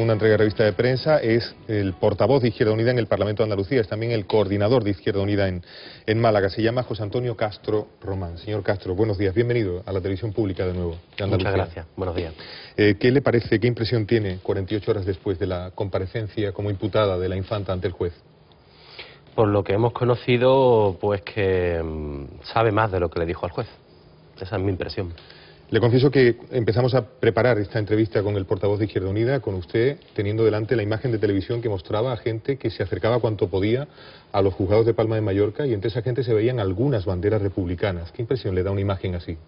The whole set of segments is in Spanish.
segunda entrega de revista de prensa, es el portavoz de Izquierda Unida en el Parlamento de Andalucía, es también el coordinador de Izquierda Unida en Málaga. Se llama José Antonio Castro Román. Señor Castro, buenos días, bienvenido a la televisión pública de nuevo de Andalucía. Muchas gracias, buenos días. ¿Qué le parece, qué impresión tiene 48 horas después de la comparecencia como imputada de la infanta ante el juez? Por lo que hemos conocido, pues que sabe más de lo que le dijo al juez. Esa es mi impresión. Le confieso que empezamos a preparar esta entrevista con el portavoz de Izquierda Unida, con usted, teniendo delante la imagen de televisión que mostraba a gente que se acercaba cuanto podía a los juzgados de Palma de Mallorca, y entre esa gente se veían algunas banderas republicanas. ¿Qué impresión le da una imagen así?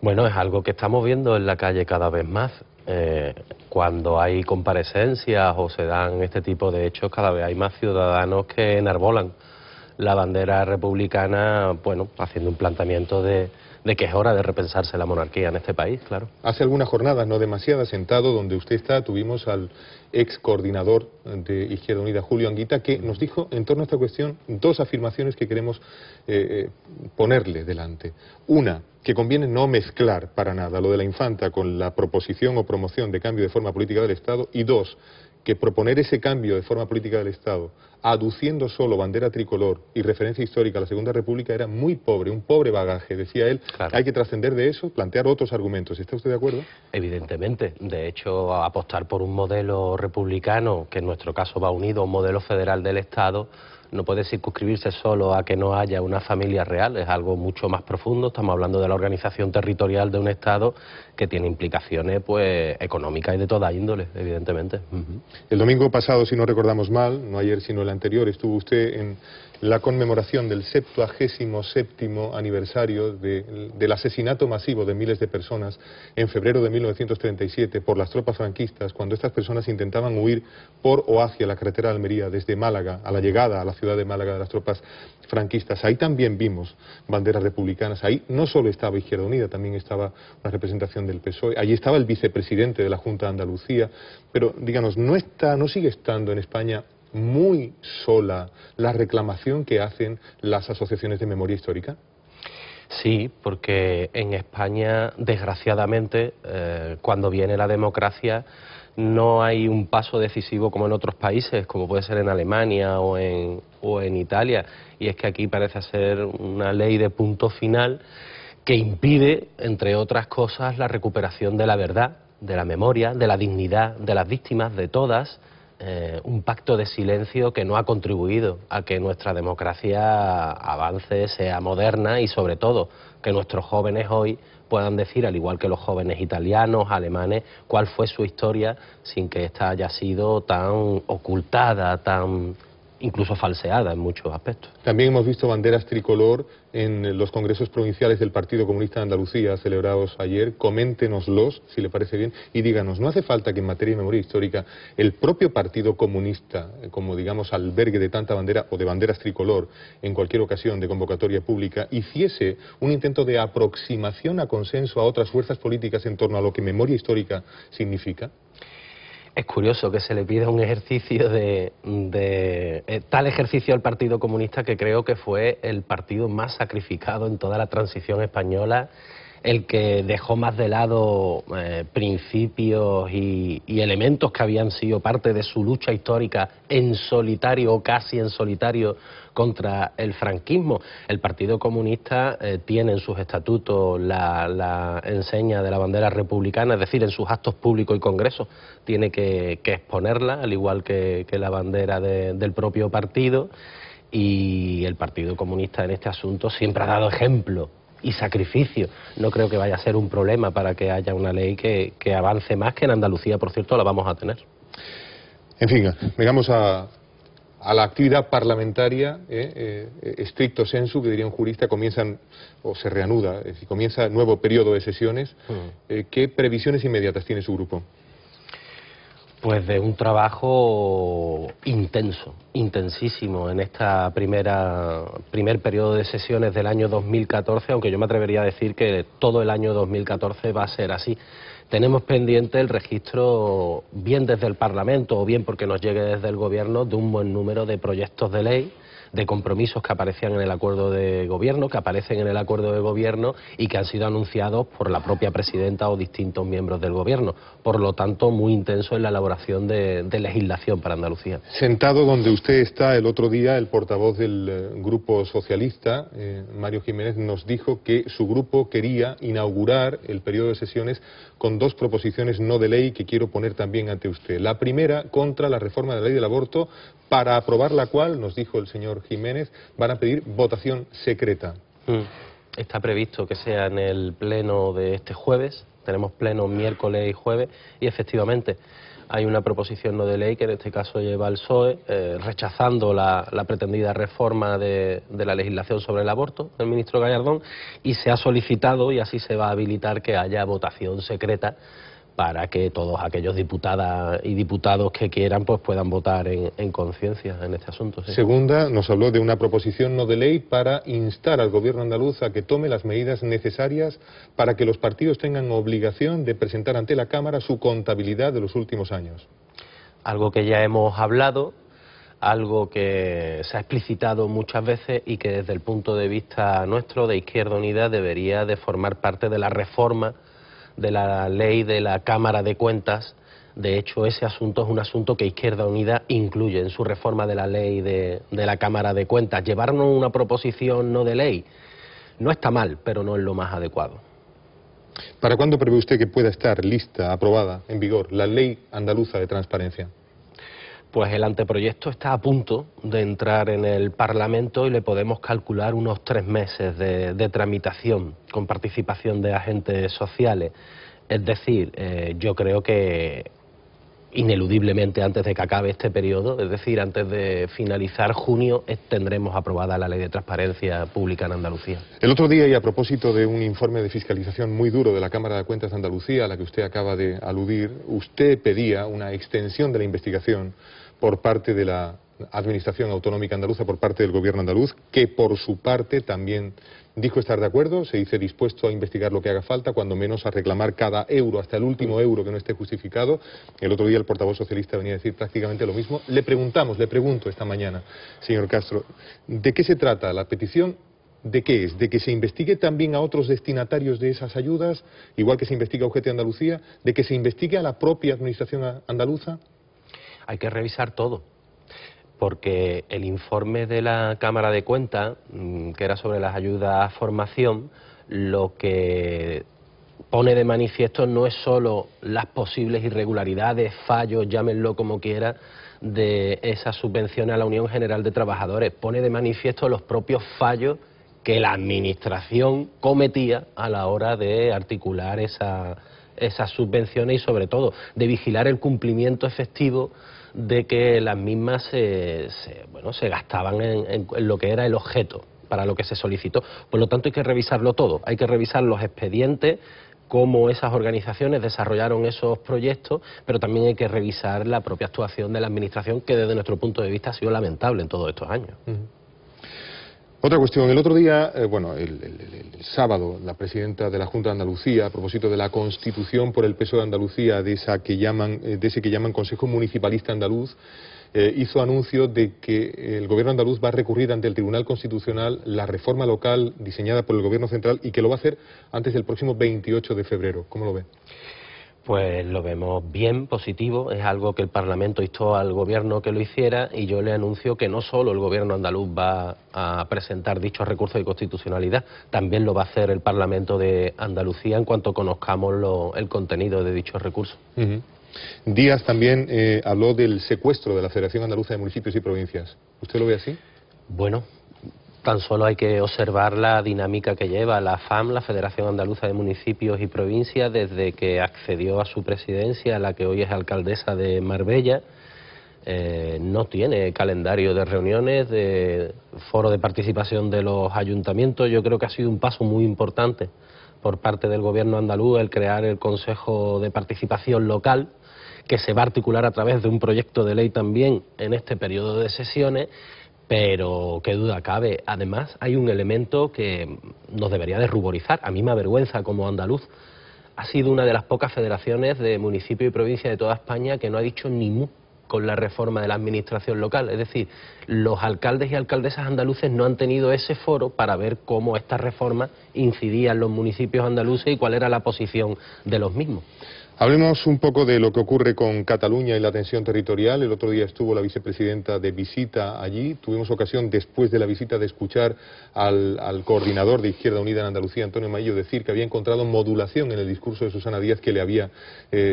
Bueno, es algo que estamos viendo en la calle cada vez más. Cuando hay comparecencias o se dan este tipo de hechos, cada vez hay más ciudadanos que enarbolan la bandera republicana, bueno, haciendo un planteamiento de que es hora de repensarse la monarquía en este país, claro. Hace algunas jornadas, no demasiadas, sentado donde usted está, tuvimos al ex coordinador de Izquierda Unida, Julio Anguita, que nos dijo en torno a esta cuestión dos afirmaciones que queremos ponerle delante. Una, que conviene no mezclar para nada lo de la infanta con la proposición o promoción de cambio de forma política del Estado, y dos, que proponer ese cambio de forma política del Estado, aduciendo solo bandera tricolor y referencia histórica a la Segunda República, era muy pobre, un pobre bagaje. Decía él, claro, hay que trascender de eso, plantear otros argumentos. ¿Está usted de acuerdo? Evidentemente. De hecho, apostar por un modelo republicano, que en nuestro caso va unido a un modelo federal del Estado, no puede circunscribirse solo a que no haya una familia real, es algo mucho más profundo. Estamos hablando de la organización territorial de un Estado que tiene implicaciones pues económicas y de toda índole, evidentemente. El domingo pasado, si no recordamos mal, no ayer sino el anterior, estuvo usted en la conmemoración del 77º aniversario del asesinato masivo de miles de personas en febrero de 1937 por las tropas franquistas, cuando estas personas intentaban huir por o hacia la carretera de Almería desde Málaga, a la llegada a la ciudad de Málaga de las tropas franquistas. Ahí también vimos banderas republicanas. Ahí no solo estaba Izquierda Unida, también estaba una representación del PSOE. Allí estaba el vicepresidente de la Junta de Andalucía. Pero, díganos, ¿no sigue estando en España muy sola la reclamación que hacen las asociaciones de memoria histórica? Sí, porque en España, desgraciadamente, cuando viene la democracia, no hay un paso decisivo como en otros países, como puede ser en Alemania o en Italia, y es que aquí parece ser una ley de punto final que impide, entre otras cosas, la recuperación de la verdad, de la memoria, de la dignidad de las víctimas, de todas. Un pacto de silencio que no ha contribuido a que nuestra democracia avance, sea moderna y sobre todo que nuestros jóvenes hoy puedan decir, al igual que los jóvenes italianos, alemanes, cuál fue su historia sin que ésta haya sido tan ocultada, tan incluso falseada en muchos aspectos. También hemos visto banderas tricolor en los congresos provinciales del Partido Comunista de Andalucía celebrados ayer. Coméntenoslos, si le parece bien, y díganos, ¿no hace falta que en materia de memoria histórica el propio Partido Comunista, como digamos albergue de tanta bandera o de banderas tricolor en cualquier ocasión de convocatoria pública, hiciese un intento de aproximación a consenso a otras fuerzas políticas en torno a lo que memoria histórica significa? Es curioso que se le pida un ejercicio tal ejercicio al Partido Comunista, que creo que fue el partido más sacrificado en toda la transición española, el que dejó más de lado principios y elementos que habían sido parte de su lucha histórica en solitario o casi en solitario contra el franquismo. El Partido Comunista tiene en sus estatutos la enseña de la bandera republicana, es decir, en sus actos públicos y congresos tiene que exponerla, al igual que la bandera del propio partido, y el Partido Comunista en este asunto siempre ha dado ejemplo y sacrificio. No creo que vaya a ser un problema para que haya una ley que avance más, que en Andalucía, por cierto, la vamos a tener. En fin, llegamos a la actividad parlamentaria, stricto sensu, que diría un jurista, comienzan, o se reanuda, es decir, comienza nuevo periodo de sesiones. ¿Qué previsiones inmediatas tiene su grupo? Pues de un trabajo intenso, intensísimo en esta primer periodo de sesiones del año 2014, aunque yo me atrevería a decir que todo el año 2014 va a ser así. Tenemos pendiente el registro, bien desde el Parlamento o bien porque nos llegue desde el Gobierno, de un buen número de proyectos de ley de compromisos que aparecían en el acuerdo de gobierno, que aparecen en el acuerdo de gobierno y que han sido anunciados por la propia presidenta o distintos miembros del gobierno. Por lo tanto, muy intenso en la elaboración de legislación para Andalucía. Sentado donde usted está el otro día, el portavoz del Grupo Socialista, Mario Jiménez, nos dijo que su grupo quería inaugurar el periodo de sesiones con dos proposiciones no de ley que quiero poner también ante usted. La primera, contra la reforma de la ley del aborto, para aprobar la cual, nos dijo el señor Jiménez, van a pedir votación secreta. Está previsto que sea en el pleno de este jueves. Tenemos pleno miércoles y jueves y efectivamente hay una proposición no de ley que en este caso lleva el PSOE rechazando la pretendida reforma de la legislación sobre el aborto del ministro Gallardón, y se ha solicitado, y así se va a habilitar, que haya votación secreta para que todos aquellos diputadas y diputados que quieran pues puedan votar en conciencia en este asunto. Sí. Segunda, nos habló de una proposición no de ley para instar al gobierno andaluz a que tome las medidas necesarias para que los partidos tengan obligación de presentar ante la Cámara su contabilidad de los últimos años. Algo que ya hemos hablado, algo que se ha explicitado muchas veces y que desde el punto de vista nuestro, de Izquierda Unida, debería de formar parte de la reforma de la ley de la Cámara de Cuentas. De hecho, ese asunto es un asunto que Izquierda Unida incluye en su reforma de la ley de la Cámara de Cuentas. Llevarnos una proposición no de ley no está mal, pero no es lo más adecuado. ¿Para cuándo prevé usted que pueda estar lista, aprobada, en vigor, la ley andaluza de transparencia? Pues el anteproyecto está a punto de entrar en el Parlamento y le podemos calcular unos 3 meses de tramitación con participación de agentes sociales. Es decir, yo creo que ineludiblemente antes de que acabe este periodo, es decir, antes de finalizar junio, tendremos aprobada la Ley de Transparencia Pública en Andalucía. El otro día, y a propósito de un informe de fiscalización muy duro de la Cámara de Cuentas de Andalucía, a la que usted acaba de aludir, usted pedía una extensión de la investigación por parte de la Administración Autonómica Andaluza, por parte del Gobierno andaluz, que por su parte también dijo estar de acuerdo, se dice dispuesto a investigar lo que haga falta, cuando menos a reclamar cada euro, hasta el último euro que no esté justificado. El otro día el portavoz socialista venía a decir prácticamente lo mismo. Le pregunto esta mañana, señor Castro, ¿de qué se trata la petición? ¿De qué es? ¿De que se investigue también a otros destinatarios de esas ayudas, igual que se investiga a UGT Andalucía? ¿De que se investigue a la propia Administración andaluza? Hay que revisar todo, porque el informe de la Cámara de Cuentas, que era sobre las ayudas a formación, lo que pone de manifiesto no es solo las posibles irregularidades, fallos, llámenlo como quiera, de esas subvenciones a la Unión General de Trabajadores, pone de manifiesto los propios fallos que la Administración cometía a la hora de articular esas subvenciones y, sobre todo, de vigilar el cumplimiento efectivo de que las mismas se gastaban en lo que era el objeto para lo que se solicitó. Por lo tanto, hay que revisarlo todo, hay que revisar los expedientes, cómo esas organizaciones desarrollaron esos proyectos, pero también hay que revisar la propia actuación de la Administración, que desde nuestro punto de vista ha sido lamentable en todos estos años. Otra cuestión, el otro día, el sábado, la presidenta de la Junta de Andalucía, a propósito de la constitución por el PSOE de Andalucía, de ese que llaman Consejo Municipalista Andaluz, hizo anuncio de que el gobierno andaluz va a recurrir ante el Tribunal Constitucional la reforma local diseñada por el gobierno central y que lo va a hacer antes del próximo 28 de febrero. ¿Cómo lo ve? Pues lo vemos bien, positivo, es algo que el Parlamento instó al Gobierno que lo hiciera, y yo le anuncio que no solo el Gobierno andaluz va a presentar dichos recursos de constitucionalidad, también lo va a hacer el Parlamento de Andalucía en cuanto conozcamos el contenido de dichos recursos. Díaz también habló del secuestro de la Federación Andaluza de Municipios y Provincias. ¿Usted lo ve así? Bueno, tan solo hay que observar la dinámica que lleva la FAM, la Federación Andaluza de Municipios y Provincias, desde que accedió a su presidencia, la que hoy es alcaldesa de Marbella. No tiene calendario de reuniones, de foro de participación de los ayuntamientos. Yo creo que ha sido un paso muy importante por parte del Gobierno andaluz el crear el Consejo de Participación Local, que se va a articular a través de un proyecto de ley también en este periodo de sesiones. Pero qué duda cabe, además hay un elemento que nos debería de ruborizar. A mí me avergüenza como andaluz. Ha sido una de las pocas federaciones de municipio y provincia de toda España que no ha dicho ni mu con la reforma de la administración local. Es decir, los alcaldes y alcaldesas andaluces no han tenido ese foro para ver cómo esta reforma incidía en los municipios andaluces y cuál era la posición de los mismos. Hablemos un poco de lo que ocurre con Cataluña y la tensión territorial. El otro día estuvo la vicepresidenta de visita allí. Tuvimos ocasión, después de la visita, de escuchar al coordinador de Izquierda Unida en Andalucía, Antonio Maillo, decir que había encontrado modulación en el discurso de Susana Díaz que le había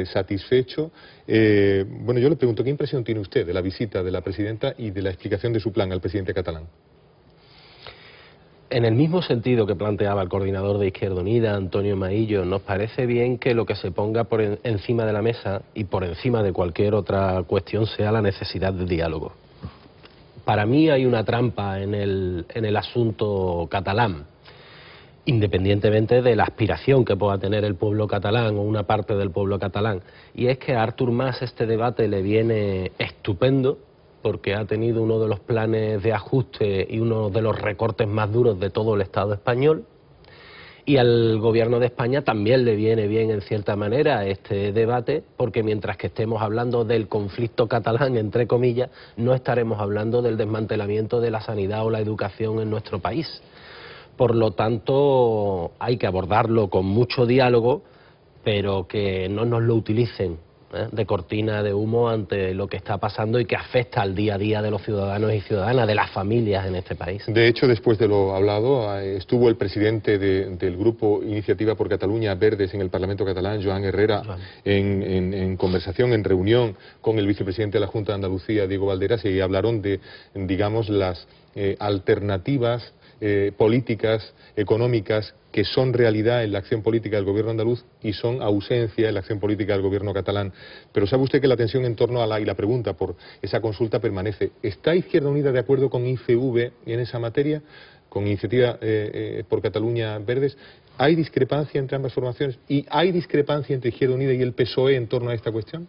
satisfecho. Bueno, yo le pregunto, ¿qué impresión tiene usted de la visita de la presidenta y de la explicación de su plan al presidente catalán? En el mismo sentido que planteaba el coordinador de Izquierda Unida, Antonio Maillo, nos parece bien que lo que se ponga encima de la mesa y por encima de cualquier otra cuestión sea la necesidad de diálogo. Para mí hay una trampa en el asunto catalán, independientemente de la aspiración que pueda tener el pueblo catalán o una parte del pueblo catalán, y es que a Artur Mas este debate le viene estupendo, porque ha tenido uno de los planes de ajuste y uno de los recortes más duros de todo el Estado español, y al Gobierno de España también le viene bien en cierta manera este debate, porque mientras que estemos hablando del conflicto catalán, entre comillas, no estaremos hablando del desmantelamiento de la sanidad o la educación en nuestro país. Por lo tanto, hay que abordarlo con mucho diálogo, pero que no nos lo utilicen de cortina de humo ante lo que está pasando y que afecta al día a día de los ciudadanos y ciudadanas, de las familias en este país. De hecho, después de lo hablado, estuvo el presidente del grupo Iniciativa por Cataluña Verdes en el Parlamento catalán, Joan Herrera, en conversación, en reunión con el vicepresidente de la Junta de Andalucía, Diego Valderas, y hablaron de, digamos, las alternativas políticas, económicas, que son realidad en la acción política del gobierno andaluz y son ausencia en la acción política del gobierno catalán. Pero sabe usted que la tensión en torno a y la pregunta por esa consulta permanece. ¿Está Izquierda Unida de acuerdo con ICV en esa materia, con Iniciativa por Cataluña Verdes? ¿Hay discrepancia entre ambas formaciones? ¿Y hay discrepancia entre Izquierda Unida y el PSOE en torno a esta cuestión?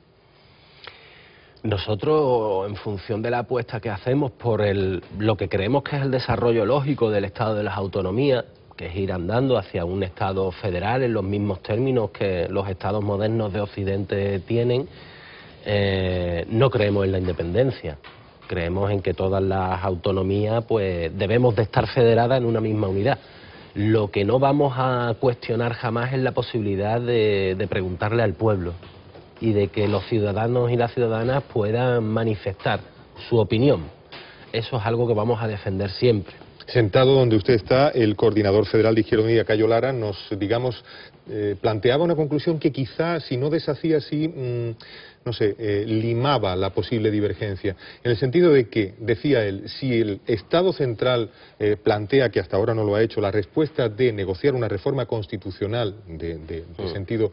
Nosotros, en función de la apuesta que hacemos por lo que creemos que es el desarrollo lógico del Estado de las Autonomías, que es ir andando hacia un Estado federal en los mismos términos que los Estados modernos de Occidente tienen, no creemos en la independencia. Creemos en que todas las autonomías pues debemos de estar federadas en una misma unidad. Lo que no vamos a cuestionar jamás es la posibilidad de preguntarle al pueblo y de que los ciudadanos y las ciudadanas puedan manifestar su opinión. Eso es algo que vamos a defender siempre. Sentado donde usted está, el coordinador federal de Izquierda Unida, Cayo Lara, nos, digamos, planteaba una conclusión que quizá, si no deshacía así, no sé, limaba la posible divergencia, en el sentido de que, decía él, si el Estado central plantea, que hasta ahora no lo ha hecho, la respuesta de negociar una reforma constitucional de sentido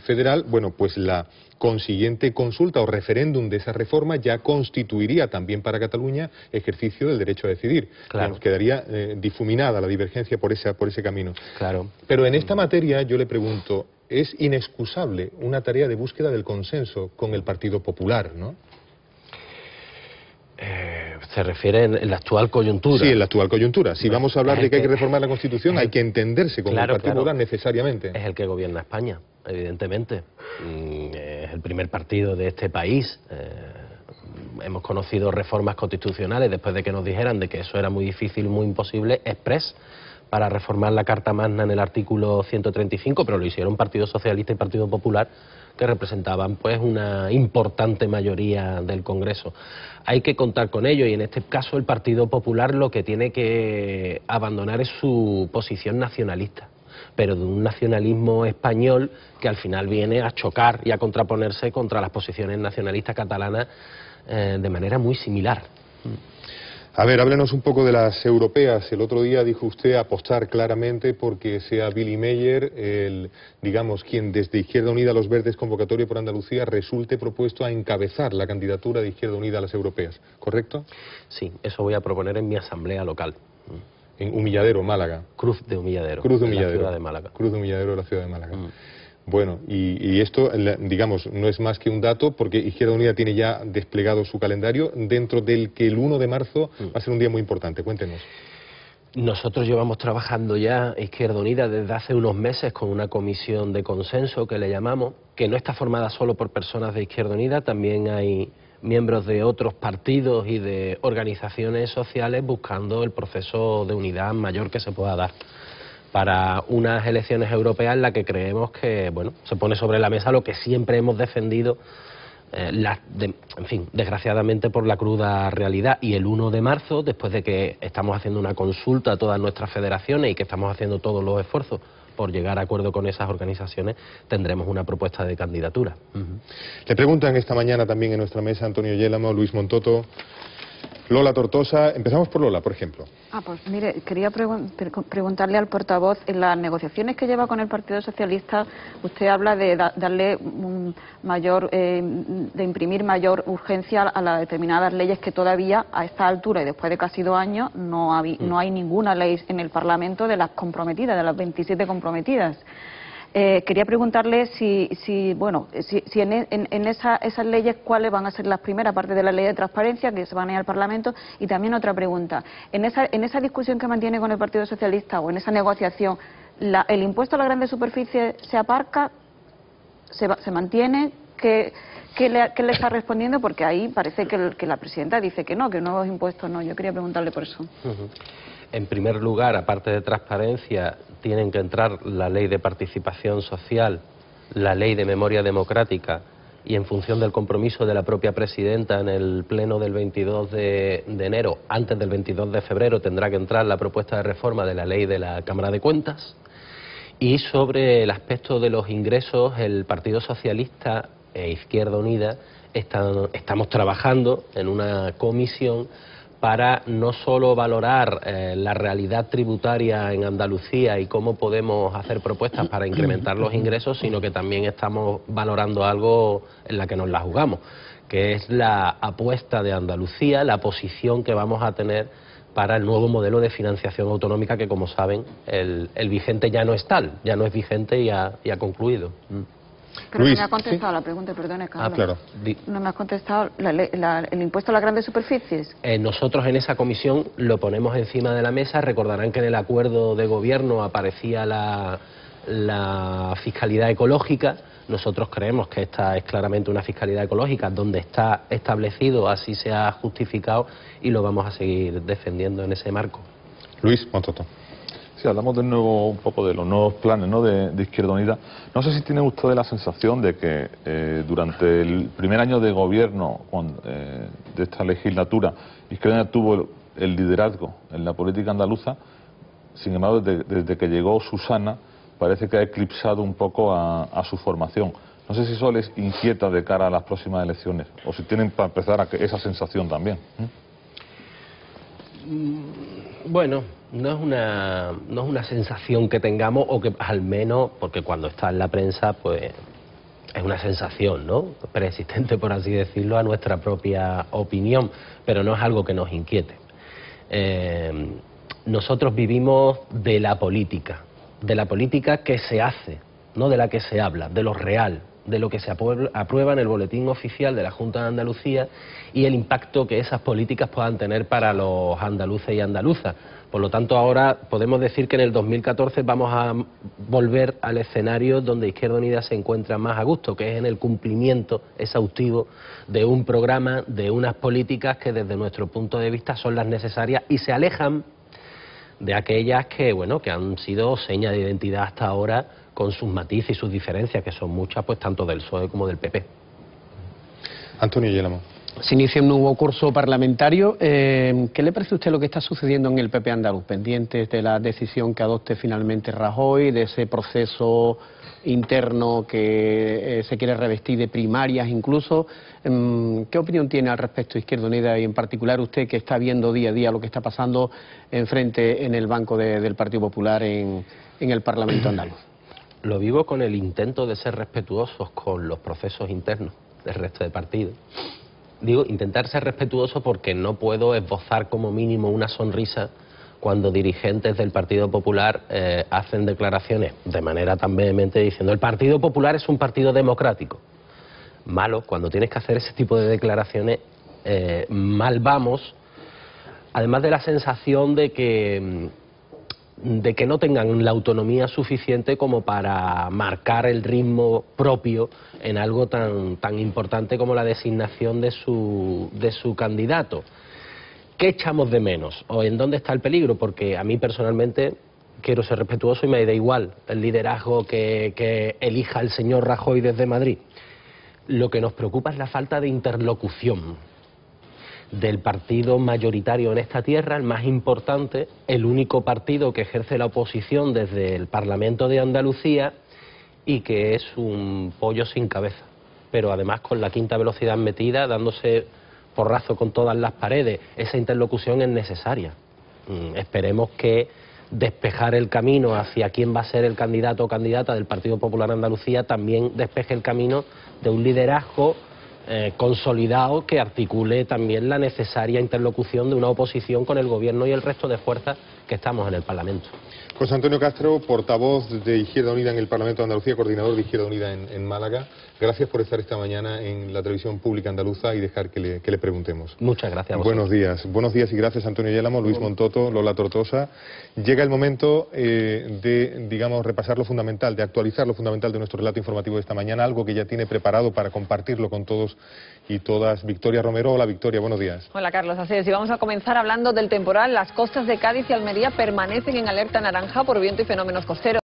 federal, bueno, pues la consiguiente consulta o referéndum de esa reforma ya constituiría también para Cataluña ejercicio del derecho a decidir. Claro. Nos quedaría difuminada la divergencia por ese camino. Claro. Pero en esta materia yo le pregunto, es inexcusable una tarea de búsqueda del consenso con el Partido Popular, ¿no? Se refiere en la actual coyuntura. Sí, en la actual coyuntura. Si vamos a hablar de que hay que reformar la Constitución, hay que entenderse con el Partido Popular necesariamente. Es el que gobierna España, evidentemente. Es el primer partido de este país. Hemos conocido reformas constitucionales después de que nos dijeran de que eso era muy difícil, muy imposible, express, para reformar la Carta Magna en el artículo 135, pero lo hicieron Partido Socialista y Partido Popular, que representaban pues una importante mayoría del Congreso. Hay que contar con ello y en este caso el Partido Popular lo que tiene que abandonar es su posición nacionalista, pero de un nacionalismo español que al final viene a chocar y a contraponerse contra las posiciones nacionalistas catalanas de manera muy similar. A ver, háblenos un poco de las europeas. El otro día dijo usted apostar claramente porque sea Billy Meyer, digamos, quien desde Izquierda Unida a los Verdes Convocatoria por Andalucía resulte propuesto a encabezar la candidatura de Izquierda Unida a las europeas, ¿correcto? Sí, eso voy a proponer en mi asamblea local. En Humilladero, Málaga. Cruz de Humilladero. Cruz de Humilladero. En la ciudad de Málaga. Cruz de Humilladero de la ciudad de Málaga. Bueno, y esto, digamos, no es más que un dato, porque Izquierda Unida tiene ya desplegado su calendario, dentro del que el 1 de marzo va a ser un día muy importante. Cuéntenos. Nosotros llevamos trabajando ya, Izquierda Unida, desde hace unos meses con una comisión de consenso que le llamamos, que no está formada solo por personas de Izquierda Unida, también hay miembros de otros partidos y de organizaciones sociales buscando el proceso de unidad mayor que se pueda dar para unas elecciones europeas en las que creemos que, bueno, se pone sobre la mesa lo que siempre hemos defendido, en fin, desgraciadamente por la cruda realidad. Y el 1 de marzo, después de que estamos haciendo una consulta a todas nuestras federaciones y que estamos haciendo todos los esfuerzos por llegar a acuerdo con esas organizaciones, tendremos una propuesta de candidatura. Le preguntan esta mañana también en nuestra mesa Antonio Yélamo, Luis Montoto, Lola Tortosa. Empezamos por Lola, por ejemplo. Pues mire, quería preguntarle al portavoz, en las negociaciones que lleva con el Partido Socialista, usted habla de darle de imprimir mayor urgencia a las determinadas leyes que todavía a esta altura y después de casi 2 años no hay ninguna ley en el Parlamento de las comprometidas, de las 27 comprometidas. Quería preguntarle si en esas leyes cuáles van a ser las primeras, aparte de la ley de transparencia que se van a ir al Parlamento. Y también otra pregunta, en esa discusión que mantiene con el Partido Socialista o en esa negociación, ¿el impuesto a las grandes superficies se aparca, se mantiene? ¿Qué le está respondiendo? Porque ahí parece que la presidenta dice que nuevos impuestos no. Yo quería preguntarle por eso. En primer lugar, aparte de transparencia, tienen que entrar la ley de participación social, la ley de memoria democrática, y en función del compromiso de la propia presidenta en el pleno del 22 de enero, antes del 22 de febrero, tendrá que entrar la propuesta de reforma de la ley de la Cámara de Cuentas. Y sobre el aspecto de los ingresos, el Partido Socialista e Izquierda Unida estamos trabajando en una comisión para no solo valorar la realidad tributaria en Andalucía y cómo podemos hacer propuestas para incrementar los ingresos, sino que también estamos valorando algo en la que nos la jugamos, que es la apuesta de Andalucía, la posición que vamos a tener para el nuevo modelo de financiación autonómica que, como saben, el vigente ya no es tal, ya no es vigente y ha concluido. Pero Luis, no me ha contestado la pregunta, perdone, Carlos. Claro. No me has contestado el impuesto a las grandes superficies. Nosotros en esa comisión lo ponemos encima de la mesa. Recordarán que en el acuerdo de gobierno aparecía la fiscalidad ecológica. Nosotros creemos que esta es claramente una fiscalidad ecológica, donde está establecido, así se ha justificado, y lo vamos a seguir defendiendo en ese marco. Luis Montoto. Sí, hablamos de nuevo un poco de los nuevos planes, ¿no?, de Izquierda Unida. No sé si tiene usted la sensación de que durante el primer año de gobierno de esta legislatura, Izquierda Unida tuvo el liderazgo en la política andaluza. Sin embargo, desde que llegó Susana, parece que ha eclipsado un poco a su formación. No sé si eso les inquieta de cara a las próximas elecciones, o si tienen, para empezar, esa sensación también. Bueno, no es una sensación que tengamos, o que al menos, porque cuando está en la prensa, pues es una sensación, ¿no?, preexistente, por así decirlo, a nuestra propia opinión, pero no es algo que nos inquiete. Nosotros vivimos de la política que se hace, no de la que se habla, de lo real, de lo que se aprueba en el boletín oficial de la Junta de Andalucía y el impacto que esas políticas puedan tener para los andaluces y andaluzas. Por lo tanto, ahora podemos decir que en el 2014 vamos a volver al escenario donde Izquierda Unida se encuentra más a gusto, que es en el cumplimiento exhaustivo de un programa, de unas políticas que desde nuestro punto de vista son las necesarias y se alejan de aquellas que, bueno, que han sido seña de identidad hasta ahora, con sus matices y sus diferencias, que son muchas, pues tanto del PSOE como del PP. Antonio Yélamo. Se inicia un nuevo curso parlamentario. ¿Qué le parece a usted lo que está sucediendo en el PP andaluz? Pendientes de la decisión que adopte finalmente Rajoy, de ese proceso interno que se quiere revestir de primarias incluso. ¿Qué opinión tiene al respecto Izquierda Unida y en particular usted, que está viendo día a día lo que está pasando enfrente en el banco del Partido Popular en el Parlamento andaluz? Lo vivo con el intento de ser respetuosos con los procesos internos del resto de partidos. Digo, intentar ser respetuoso porque no puedo esbozar como mínimo una sonrisa cuando dirigentes del Partido Popular hacen declaraciones de manera tan vehemente diciendo el Partido Popular es un partido democrático. Malo, cuando tienes que hacer ese tipo de declaraciones, mal vamos, además de la sensación de que de que no tengan la autonomía suficiente como para marcar el ritmo propio en algo tan importante como la designación de su candidato. ¿Qué echamos de menos? ¿O en dónde está el peligro? Porque a mí personalmente quiero ser respetuoso y me da igual el liderazgo que elija el señor Rajoy desde Madrid. Lo que nos preocupa es la falta de interlocución del partido mayoritario en esta tierra, el más importante, el único partido que ejerce la oposición desde el Parlamento de Andalucía y que es un pollo sin cabeza, pero además con la quinta velocidad metida, dándose porrazo con todas las paredes. Esa interlocución es necesaria. Esperemos que despejar el camino hacia quién va a ser el candidato o candidata del Partido Popular Andalucía también despeje el camino de un liderazgo consolidado que articule también la necesaria interlocución de una oposición con el Gobierno y el resto de fuerzas que estamos en el Parlamento. José Antonio Castro, portavoz de Izquierda Unida en el Parlamento de Andalucía, coordinador de Izquierda Unida en Málaga. Gracias por estar esta mañana en la televisión pública andaluza y dejar que le preguntemos. Muchas gracias a vosotros. Buenos días y gracias Antonio Yélamo, Luis Montoto, Lola Tortosa. Llega el momento de, digamos, repasar lo fundamental, de actualizar lo fundamental de nuestro relato informativo de esta mañana, algo que ya tiene preparado para compartirlo con todos y todas. Victoria Romero. Hola Victoria, buenos días. Hola Carlos, así es. Y vamos a comenzar hablando del temporal. Las costas de Cádiz y Almería permanecen en alerta naranja por viento y fenómenos costeros.